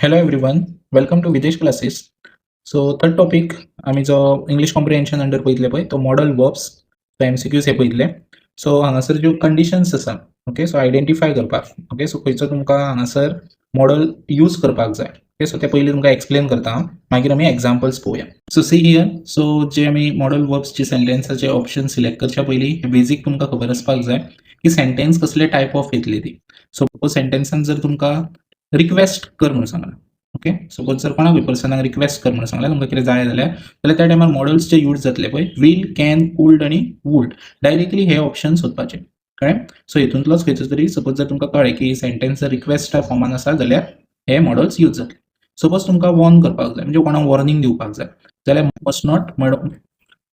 Hello everyone, welcome to Videsh classes. So third topic आम्ही जो English comprehension under पळयतले पळय तो मॉडल वर्ब्स MCQs हे पळयतले. सो हांगासर ज्यो कंडिशन्स आसा ओके सो आयडेंटिफाय करपाक ओके सो खंयचो तुमकां हांगासर मॉडल यूज करपाक जाय ओके सो ते पयलीं तुमकां एक्सप्लेन करता हांव मागीर आमी एग्जांपल्स पळोवया. सो सी हियर सो जे आमी मॉडल वर्ब्सचे सेंटेन्साचे ऑप्शन सिलेक्ट करच्या पयलीं हे बेजीक तुमकां खबर आसपाक जाय की सेंटेन्स कसले टायप ऑफ येतली ती. सपोज सेंटेन्सान जर तुमकां रिक्वेस्ट कर म्हणून सांगला ओके सपोज जर कोणाकूय पर्सनाक रिक्वेस्ट कर म्हणून सांगला तुमकां कितें जाय जाल्यार त्या टायमार मॉडल्स जे यूज जातले पळय वील कॅन कुल्ड आनी वूड डायरेक्टली हे ऑप्शन सोदपाचे कळ्ळें. सो हितूंतलोच खंयचो तरी सपोज जर तुमकां कळ्ळें की सेंटेन्स जर रिक्वेस्टा फॉर्मान आसा जाल्यार हे मॉडल्स यूज जातले. सपोज तुमकां वॉर्न करपाक जाय म्हणजे कोणाक वॉर्निंग दिवपाक जाय जाल्यार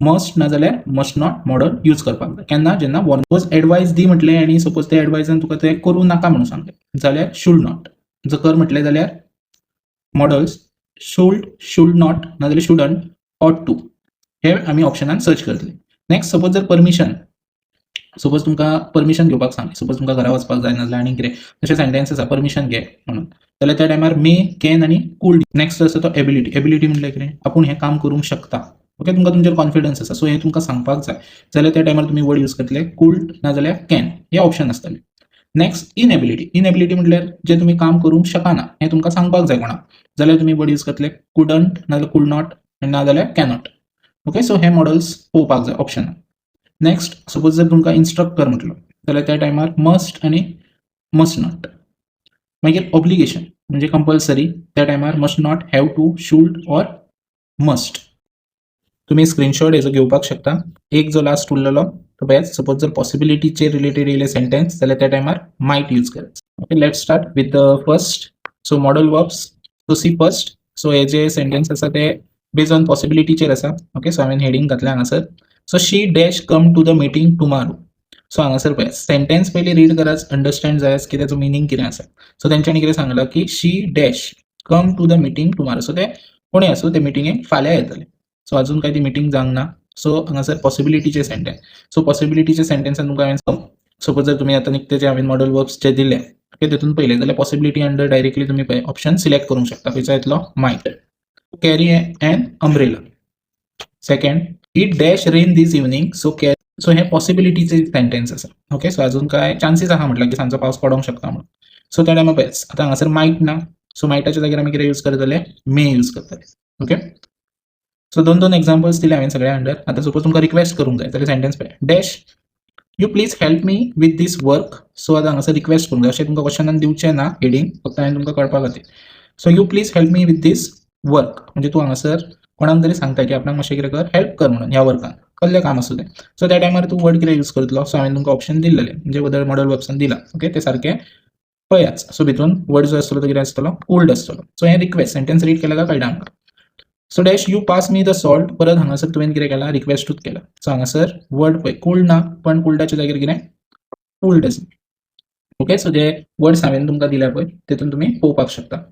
मस्ट ना जाल्यार मस्ट नॉट मॉडल यूज करपाक जाय केन्ना जेन्ना वॉर्न सपोज एडवायस दी म्हटलें आनी सपोज ते एडवायसान तुका ते करूं नाका म्हणून सांगलें जाल्यार शूड नॉट जर कर म्हटलें जाल्यार मॉडल्स शूड नॉट नाजाल्यार शुडंट ऑट टू हे आमी ऑप्शनान सर्च करतले. नेक्स्ट सपोज जर परमिशन सपोज तुमकां परमिशन घेवपाक सांगलें सपोज तुमकां घरा वचपाक जाय नाजाल्यार आनी कितें तशें सेंटेन्स आसा परमिशन घे म्हणून जाल्यार त्या टायमार मे कॅन आनी कूल्ड. नेक्स्ट आसा तो एबिलिटी म्हटल्यार कितें आपूण हें काम करूंक शकता ओके तुमकां तुमचेर कॉन्फिडन्स आसा सो हें तुमकां सांगपाक जाय जाल्यार त्या टायमार तुमी वर्ड यूज करतले कूल्ड नाजाल्यार कॅन हे ऑप्शन आसतले. नेक्स्ट इनएबिलिटी म्हटल्यार जे तुम्ही काम करूंक शकना हे तुमकां सांगपाक जाय कोणाक जाल्यार तुम्ही वर्ड यूज करतले कुडंट नाजाल्यार कुड नॉट नाजाल्यार कॅनॉट ओके सो हे मॉडल्स पळोवपाक जाय ऑप्शनान. नेक्स्ट सपोज जर तुमकां इन्स्ट्रक्ट कर म्हटलो जाल्यार त्या टायमार मस्ट आनी मस्ट नॉट. मागीर ऑब्लिगेशन म्हणजे कंपल्सरी त्या टायमार must not have to should or must. तुम्ही स्क्रीनशॉट हेजो घेवपाक शकता. एक जो लास्ट उरलेलो तो बेस्ट सपोज जर पॉसिबिलिटीचे रिलेटेड येयले सेंटेन्स जाल्यार त्या टायमार मायट यूज करायचं. Okay let's start with the first so modal verbs. So see first so हे जे सेंटेन्स आसा ते बेस्ड ऑन पॉसिबिलिटीचेर आसा ओके सो हांवें हेडिंग घातलें हांगासर. So she dash come to the meeting tomorrow. So हांगासर पळय सेंटेन्स पयलीं रीड कराच अंडरस्टँड जाय की तेजो मिनींग कितें आसा. सो तेंच्यांनी कितें सांगलां की she dash come to the meeting tomorrow so ते कोणें आसूं ते मिटींगेक फाल्यां येतले. सो अजून काय ती मिटींग जावंक ना सो हांगासर पॉसिबिलिटीचे सेंटेन्स. सो पॉसिबिलिटीचे सेंटेन्सान तुमकां हांवें सपोज जर तुमी आतां निकते जे हांवें मॉडल वर्ब्स जे दिले ओके तितून पयले जाल्यार पॉसिबिलिटी अंडर डायरेक्टली तुमी पळय ऑप्शन सिलेक्ट करूंक शकता. खंयचो येतलो might. Carry an umbrella. Second it dash rain this evening so हे पॉसिबिलिटीचे सेंटेन्स आसा ओके सो अजून काय चान्सीस आहा म्हटल्यार की सांजचो पावस पडोंक शकता म्हणून. सो त्या टायमार पळय आतां हांगासर मायट ना सो मायटाच्या जाग्यार आमी कितें यूज करतले मे यूज करतले ओके. सो दोन एग्जांपल्स दिले हांवें सगळ्या अंडर. आतां सपोज तुमकां रिक्वेस्ट करूंक जाय जाल्यार सेंटेन्स पळय dash you please help me with this work. So आतां हांगासर रिक्वेस्ट करूंक जाय अशें तुमकां क्वेश्चनान दिवचें ना हेडिंग फक्त हांवें तुमकां कळपा खातीर. So you please help me with this work म्हणजे तूं हांगासर कोणाक तरी सांगता की आपणाक मातशें कितें कर हेल्प कर म्हणून ह्या वर्कान कसलें काम आसूं तें. सो त्या टायमार तूं वर्ड कितें यूज करतलो सो हांवें तुमकां ऑप्शन दिल्लेलें म्हणजे बदल मॉडल वर्ब्सान दिला ओके ते सारकें पळयाच. सो भितून वर्ड जो आसतलो तो कितें आसतलो कूल्ड आसतलो. सो हें रिक्वेस्ट सेंटेन्स रीड केल्यार कळटा आमकां. So dash you pass me the salt परत हांगासर तुवें कितें केला रिक्वेस्टूच केला. सो हांगासर वर्ड पळय कूल्ड ना पण कूल्डाच्या जाग्यार कितें कूल्ड आसा ओके. सो जे वर्ड्स हांवें तुमकां दिल्या पळय तितून तुमी पळोवपाक शकता.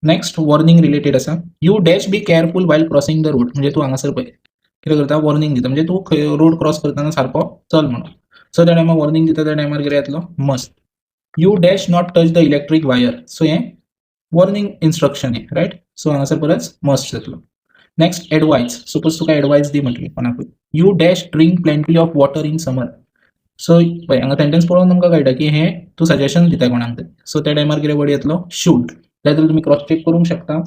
नेक्स्ट वॉर्निंग रिलेटेड आसा you dash be careful while crossing the road म्हणजे तूं हांगासर पळय कितें करता वॉर्निंग दिता म्हणजे तूं खंय रोड क्रॉस करतना सारको चल म्हणून. सो त्या टायमार वॉर्निंग दिता त्या टायमार कितें येतलो must. You dash not touch the electric wire so हें वॉर्निंग इंस्ट्रक्शन आहे राईट. सो हांगासर परत मस्ट जातलो. नेक्स्ट एडवायस सपोज तुका एडवायस दी म्हटली कोणाकूय you dash drink plenty of water in summer. So पळय हांगा सेंटेन्स पळोवन तुमकां कळटा की हें तूं सजेशन दिता कोणाक तरी. सो त्या टायमार कितें वर्ड येतलो शूड जाल्यार तुमी क्रॉस चेक करूंक शकता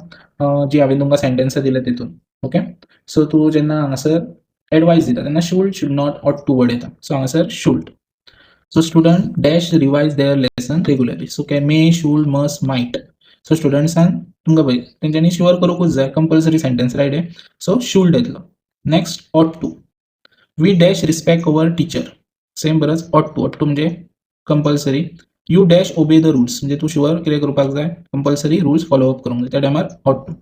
जी हांवें तुमकां सेंटेन्सां दिल्या तितून ओके. सो तूं जेन्ना हांगासर एडवायस दिता तेन्ना should not ought to would येता. सो हांगासर should. So student dash revise their lesson regularly so may should must might. So स्टुडंट्सान तुमकां पळय तेंच्यांनी शुअर करूंकूच जाय कंपल्सरी सेंटेन्स रायट हे. सो शूड येतलो. Next ought to we dash respect our teacher same परत ऑट टू म्हणजे compulsory. You dash obey the rules म्हणजे तूं शुअर कितें करपाक जाय कंपल्सरी रुल्स फॉलो अप करूंक जाय त्या टायमार ऑट टू.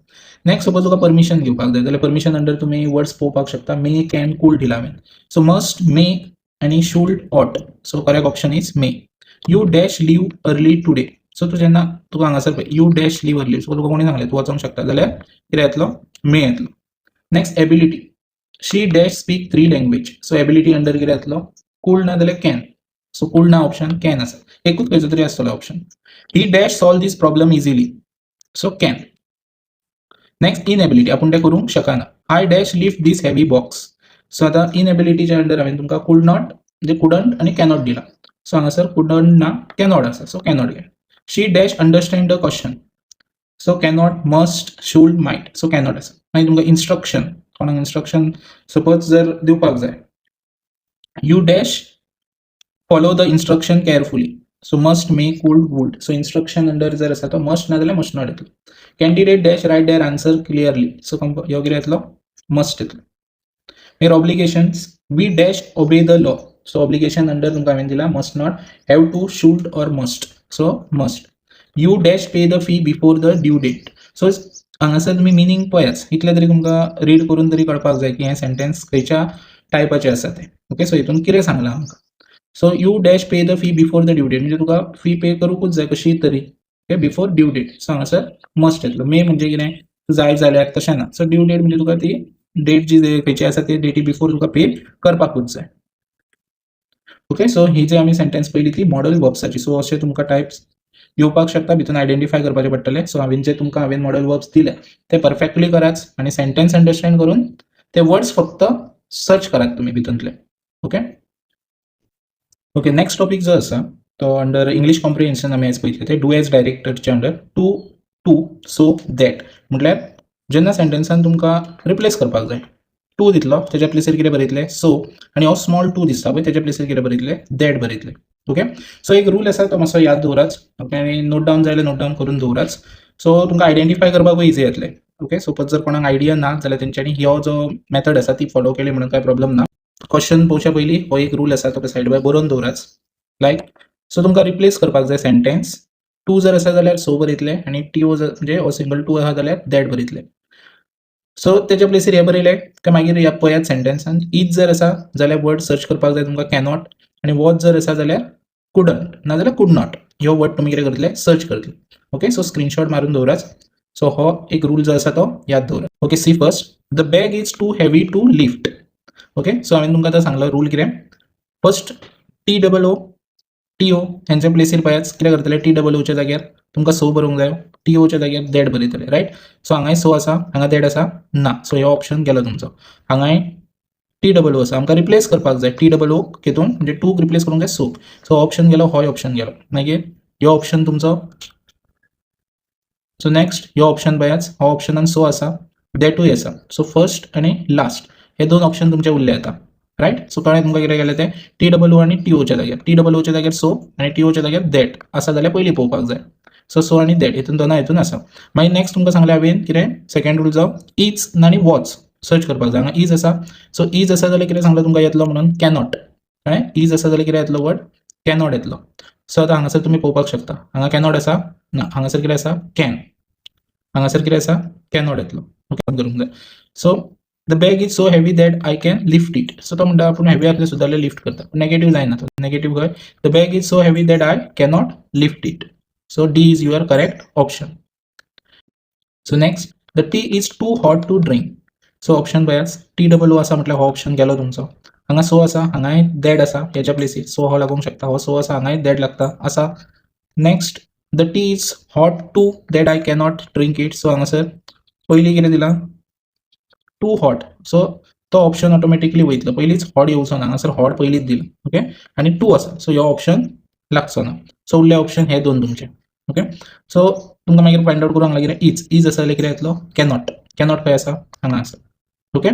नेक्स्ट सपोज तुका परमिशन घेवपाक जाय जाल्यार परमिशन अंडर तुमी वर्ड्स पळोवपाक शकता मे कॅन कूल्ड दिला हांवें. सो मस्ट मे आनी should ought. So correct option is may. You dash leave early today so तूं जेन्ना तुका हांगासर पळय you dash leave early so तुका कोणी सांगलें तूं वचोंक शकता जाल्यार कितें येतलो मे येतलो. Next ability she dash speak 3 language so ability under कितें येतलो कूल्ड ना जाल्यार कॅन. सो कूल्ड ना ऑप्शन कॅन आसा एकूच खंयचो तरी आसतलो option. He dash solve this problem easily so can. Next inability, आपण ते करूंक शकना. I dash lift this heavy box. So आता इनएबिलिटीच्या अंडर हांवें तुमकां कुड नॉट म्हणजे कुडंट आणि कॅनॉट दिला. सो हांगासर कुडंट ना कॅनॉट आसा, सो कॅनॉट घे. She dash understand the question. So cannot, must, should, might. So cannot आसा. मागीर तुमकां इन्स्ट्रक्शन, कोणाक इन्स्ट्रक्शन सपोज जर दिवपाक जाय, you dash follow the instruction carefully. So must, may, could, would. So instruction under जर आसा तो मस्ट ना जाल्यार मस्ट नॉट येतलो. Candidate dash write their answer clearly. So ह्यो कितें येतलो, मस्ट येतलो. मागीर obligations, we dash obey the law. So obligation under तुमकां हांवें दिला must not, have to, should और must. So must. You dash pay the fee before the due date. So हांगासर तुमी मिनींग पळयात, इतलें तरी तुमकां रीड करून तरी कळपाक जाय की हें सेंटेन्स खंयच्या टायपाचें आसा तें. ओके, सो हितून कितें सांगलां आमकां. So you dash pay the fee before the due date म्हणजे तुका फी पे करूंकूच जाय कशी तरी. Okay, before due date. So हांगासर मस्ट येतलो. मे म्हणजे कितें जाय जाल्यार तशें ना. सो ड्यू डेट म्हणजे तुका ती डेट जी खंयची आसा ती डेटी बिफोर तुका पे करपाकूच जाय. ओके, सो ही जी आमी सेंटेन्स पयली ती मॉडल वर्ब्साची. सो अशें तुमकां टायप्स येवपाक शकता, भितून आयडेंटिफाय करपाचें पडटलें. सो हांवें मॉडल वर्ब्स दिले ते परफेक्टली कराच आनी सेंटेन्स अंडरस्टँड करून ते वर्ड्स फक्त सर्च करात तुमी भितूंतले. ओके. ओके, नेक्स्ट टॉपिक जो आसा तो अंडर इंग्लिश कॉम्प्रिहेन्शन आमी आयज पळयतले ते डू एज डायरेक्टरचे under too to so that. म्हटल्यार जेन्ना सेंटेन्सान तुमकां रिप्लेस करपाक जाय, टू दितलो तेज्या प्लेसीर कितें बरयतले सो, आनी हो स्मॉल टू दिसता पळय तेज्या प्लेसीर कितें बरयतले दॅट बरयतले. ओके, सो एक रूल आसा तो मातसो याद दवराच. ओके, आनी नोट डावन जाय जाल्यार नोट डावन करून दवराच. सो तुमकां आयडेंटिफाय करपाकूय इजी जातलें. ओके, सपोज जर कोणाक आयडिया ना जाल्यार तेंच्यांनी हो जो मेथड आसा ती फॉलो केली म्हणून काय प्रॉब्लम ना. क्वेश्चन पळोवच्या पयलीं हो एक रूल आसा तो सायड बाय बरोवन दवराच. लायक, सो तुमकां रिप्लेस करपाक जाय सेंटेन्स. टू जर आसा जाल्यार सो बरयतले आनी टी ओ जर म्हणजे हो सिंगल टू आसा जाल्यार दॅट बरयतले. सो तेज्या प्लेसीर हे बरयले काय मागीर पळयात सेंटेन्सान इज जर आसा जाल्यार वर्ड सर्च करपाक जाय तुमकां कॅनॉट, आनी वॉज जर आसा जाल्यार कुडंट नाजाल्यार कुड नॉट. ह्यो वर्ड तुमी कितें करतले सर्च करतले. ओके, सो स्क्रीनशॉट मारून दवराच. सो हो एक रूल जो आसा तो याद दवरात. Okay, see first, the bag is too heavy to lift. Okay, so हांवें तुमकां आतां सांगलो रूल कितें. फर्स्ट TOO TO हेंच्या प्लेसीर पळयात कितें करतले, TOOच्या जाग्यार तुमकां सो बरोवंक जाय, TOच्या जाग्यार दॅट बरयतले. रायट, सो हांगाय सो आसा, हांगा दॅट आसा ना. सो हो ऑप्शन गेलो तुमचो. हांगाय TOO आसा, आमकां रिप्लेस करपाक जाय TOO हितून म्हणजे टू रिप्लेस करूंक जाय सो. सो ऑप्शन गेलो, हो ऑप्शन गेलो. मागीर ह्यो ऑप्शन तुमचो. सो नेक्स्ट ह्यो ऑप्शन पळयात, हो ऑप्शनान सो आसा, दॅटूय आसा. सो फर्स्ट आनी लास्ट हे दोन ऑप्शन तुमचे उरले आता. रायट, सो कळ्ळें तुमकां कितें केलें तें. TOO आनी TOच्या जाग्यार, TOOच्या जाग्यार सो आनी TOच्या जाग्यार दॅट आसा जाल्यार पयलीं पळोवपाक जाय. सो आनी दॅट हितून दोना हितून आसा. मागीर नेक्स्ट तुमकां सांगलें हांवें कितें सेकंड रूल जो इज आनी वॉज सर्च करपाक जाय. हांगा इज आसा, सो इज आसा जाल्यार कितें सांगलां तुमकां येतलो म्हणून कॅनॉट. कळ्ळें, इज आसा जाल्यार कितें येतलो वर्ड कॅनॉट येतलो. सो आतां हांगासर तुमी पळोवपाक शकता, हांगा कॅनॉट आसा ना, हांगासर कितें आसा कॅन, हांगासर कितें आसा कॅनॉट येतलो. ओके, करूंक जाय. So the bag is so heavy that I can lift it. So तो म्हणटा आपूण हेवी आसल्यार सुद्दां लिफ्ट करता, नेगेटीव जायना तो. नेगेटीव खंय, the bag is so heavy that I cannot lift it. So D is your correct option. So next, the tea is too hot to drink. So option पळयात, TOO आसा म्हटल्यार हो option गेलो तुमचो. हांगा सो आसा, हांगाय दॅट आसा हेच्या प्लेसीर, सो हो लागूंक शकता. हो सो आसा, हांगाय दॅट लागता आसा. Next, the tea is hot too that I cannot drink it. So हांगासर पयलीं कितें दिलां टू हॉट. सो तो ऑप्शन ऑटोमॅटिकली वयतलो, पयलींच हॉट येवचो ना. हांगासर हॉट पयलींच दिला. ओके, आनी टू आसा, सो हो ऑप्शन लागचो ना. सो उरले ऑप्शन हे दोन तुमचे. ओके, सो तुमकां मागीर फायंड आउट करूंक लागलें इज आसा जाल्यार कितें येतलो कॅनॉट. कॅनॉट खंय आसा, हांगा आसा. Okay,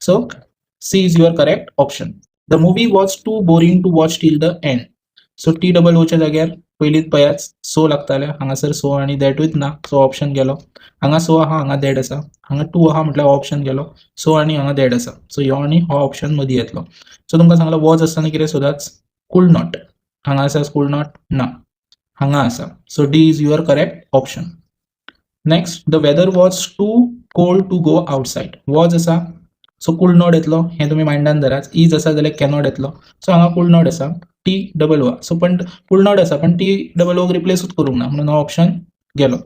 so C is your correct option. The movie was too boring to watch till the end. So TOOच्या जाग्यार पयलींच पळयात सो लागताले, हांगासर सो आनी दॅटूच ना. सो ऑप्शन गेलो. हांगा सो आहा, हांगा दॅट आसा. हांगा टू आहा म्हटल्यार हो ऑप्शन गेलो. सो आनी हांगा दॅट आसा. सो ह्यो आनी हो ऑप्शन मदीं येतलो. सो तुमकां सांगला वॉज आसतना कितें सोदाच कुड नॉट. हांगा आसा कुड नॉट ना, हांगा आसा. So D is your correct option. Next, the weather was too cold to go outside. Was आसा, सो कुड नॉट येतलो, हें तुमी मायंडान धरात. इज आसा जाल्यार कॅनॉट येतलो. सो हांगा कुड नॉट आसा, TOO. सो पण कुड नॉट आसा पण TOO रिप्लेसूच करूंक ना म्हणून हो ऑप्शन गेलो.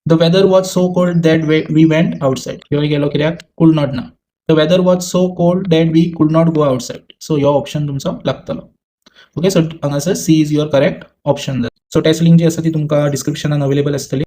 The weather was so cold that we went outside. ह्यो गेलो कित्याक कुड नॉट ना. The weather was so cold that we could not go outside. So ह्यो ऑप्शन तुमचो लागतलो. ओके, सो हांगासर C is your correct option. So test link जी आसा ती तुमकां डिस्क्रिप्शनान अवेलेबल आसतली.